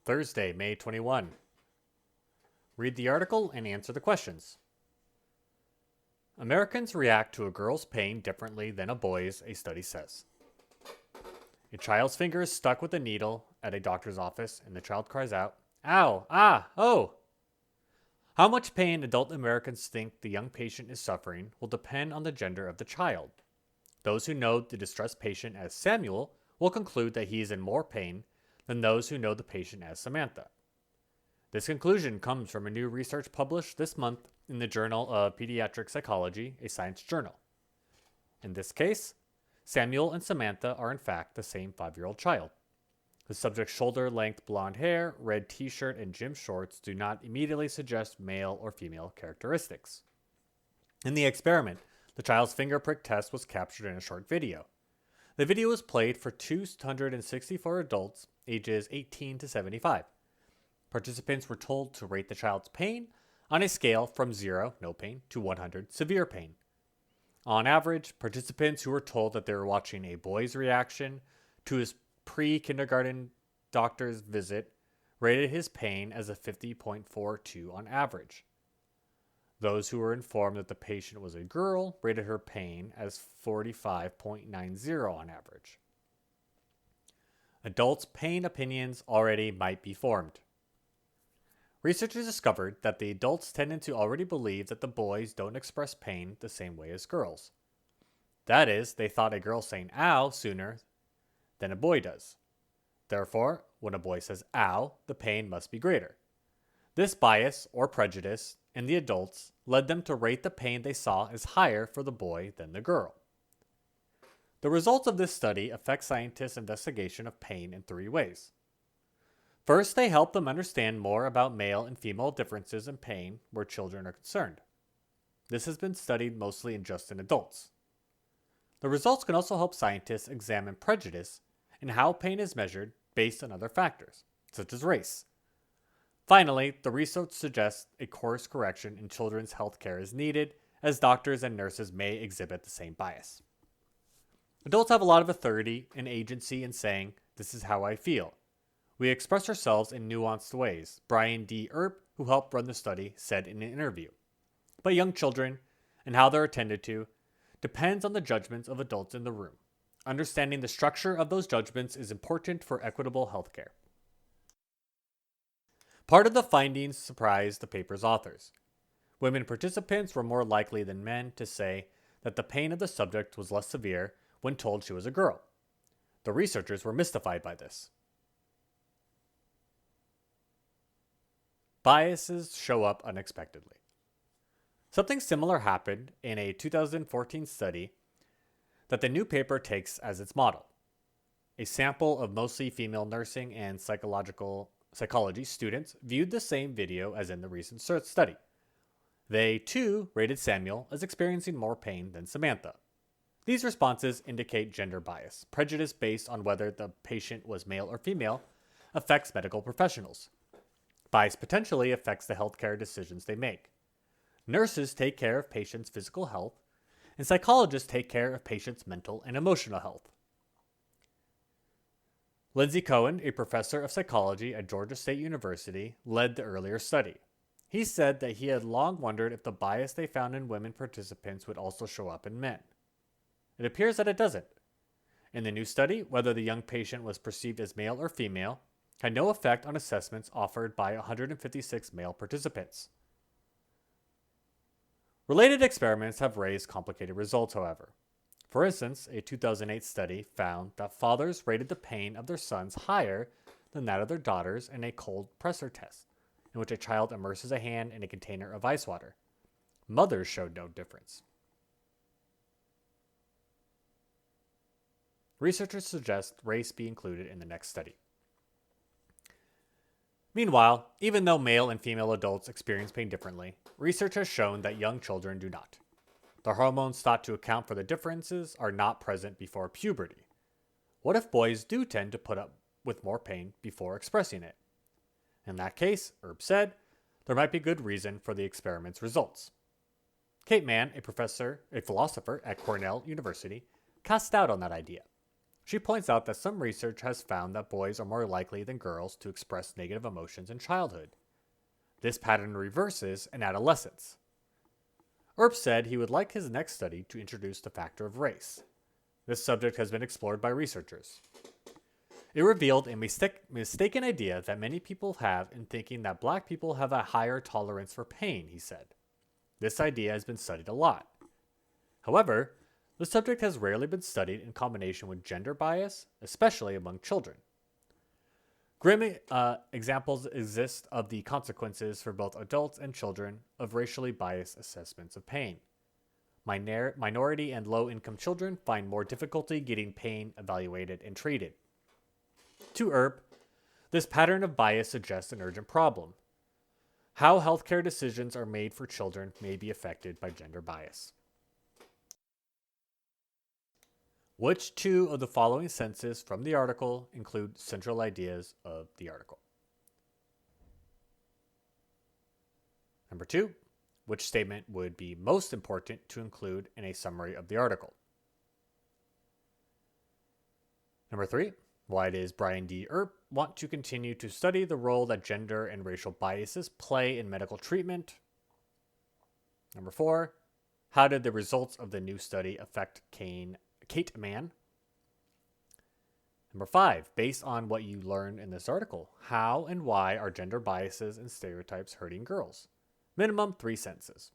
Thursday, May 21. Read the article and answer the questions. Americans react to a girl's pain differently than a boy's, a study says. A child's finger is stuck with a needle at a doctor's office, and the child cries out, "Ow! Ah! Oh!" How much pain adult Americans think the young patient is suffering will depend on the gender of the child. Those who know the distressed patient as Samuel will conclude that he is in more pain than those who know the patient as Samantha. This conclusion comes from a new research published this month in the Journal of Pediatric Psychology, a science journal. In this case, Samuel and Samantha are in fact the same 5-year-old child. The subject's shoulder-length blonde hair, red t-shirt, and gym shorts do not immediately suggest male or female characteristics. In the experiment, the child's finger prick test was captured in a short video. The video was played for 264 adults ages 18 to 75. Participants were told to rate the child's pain on a scale from 0, no pain, to 100, severe pain. On average, participants who were told that they were watching a boy's reaction to his pre-kindergarten doctor's visit rated his pain as a 50.42 on average. Those who were informed that the patient was a girl rated her pain as 45.90 on average. Adults' pain opinions already might be formed. Researchers discovered that the adults tended to already believe that the boys don't express pain the same way as girls. That is, they thought a girl saying ow sooner than a boy does. Therefore, when a boy says ow, the pain must be greater. This bias, or prejudice, in the adults led them to rate the pain they saw as higher for the boy than the girl. The results of this study affect scientists' investigation of pain in 3 ways. First, they help them understand more about male and female differences in pain where children are concerned. This has been studied mostly in adults. The results can also help scientists examine prejudice and how pain is measured based on other factors, such as race. Finally, the research suggests a course correction in children's health care is needed, as doctors and nurses may exhibit the same bias. Adults have a lot of authority and agency in saying, "This is how I feel." We express ourselves in nuanced ways, Brian D. Earp, who helped run the study, said in an interview. But young children, and how they're attended to, depends on the judgments of adults in the room. Understanding the structure of those judgments is important for equitable healthcare. Part of the findings surprised the paper's authors. Women participants were more likely than men to say that the pain of the subject was less severe when told she was a girl. The researchers were mystified by this. Biases show up unexpectedly. Something similar happened in a 2014 study that the new paper takes as its model. A sample of mostly female nursing and psychology students viewed the same video as in the recent study. They, too, rated Samuel as experiencing more pain than Samantha. These responses indicate gender bias. Prejudice based on whether the patient was male or female affects medical professionals. Bias potentially affects the healthcare decisions they make. Nurses take care of patients' physical health, and psychologists take care of patients' mental and emotional health. Lindsay Cohen, a professor of psychology at Georgia State University, led the earlier study. He said that he had long wondered if the bias they found in women participants would also show up in men. It appears that it doesn't. In the new study, whether the young patient was perceived as male or female had no effect on assessments offered by 156 male participants. Related experiments have raised complicated results, however. For instance, a 2008 study found that fathers rated the pain of their sons higher than that of their daughters in a cold pressor test, in which a child immerses a hand in a container of ice water. Mothers showed no difference. Researchers suggest race be included in the next study. Meanwhile, even though male and female adults experience pain differently, research has shown that young children do not. The hormones thought to account for the differences are not present before puberty. What if boys do tend to put up with more pain before expressing it? In that case, Erb said, there might be good reason for the experiment's results. Kate Mann, a philosopher at Cornell University, cast doubt on that idea. She points out that some research has found that boys are more likely than girls to express negative emotions in childhood. This pattern reverses in adolescence. Earp said he would like his next study to introduce the factor of race. This subject has been explored by researchers. It revealed a mistaken idea that many people have in thinking that black people have a higher tolerance for pain, he said. This idea has been studied a lot. However, the subject has rarely been studied in combination with gender bias, especially among children. Grim examples exist of the consequences for both adults and children of racially biased assessments of pain. Minority and low-income children find more difficulty getting pain evaluated and treated. To Earp, this pattern of bias suggests an urgent problem. How healthcare decisions are made for children may be affected by gender bias. Which two of the following sentences from the article include central ideas of the article? Number 2, which statement would be most important to include in a summary of the article? Number 3, why does Brian D. Earp want to continue to study the role that gender and racial biases play in medical treatment? Number 4, how did the results of the new study affect Kate Mann? Number 5, based on what you learned in this article, how and why are gender biases and stereotypes hurting girls? Minimum 3 sentences.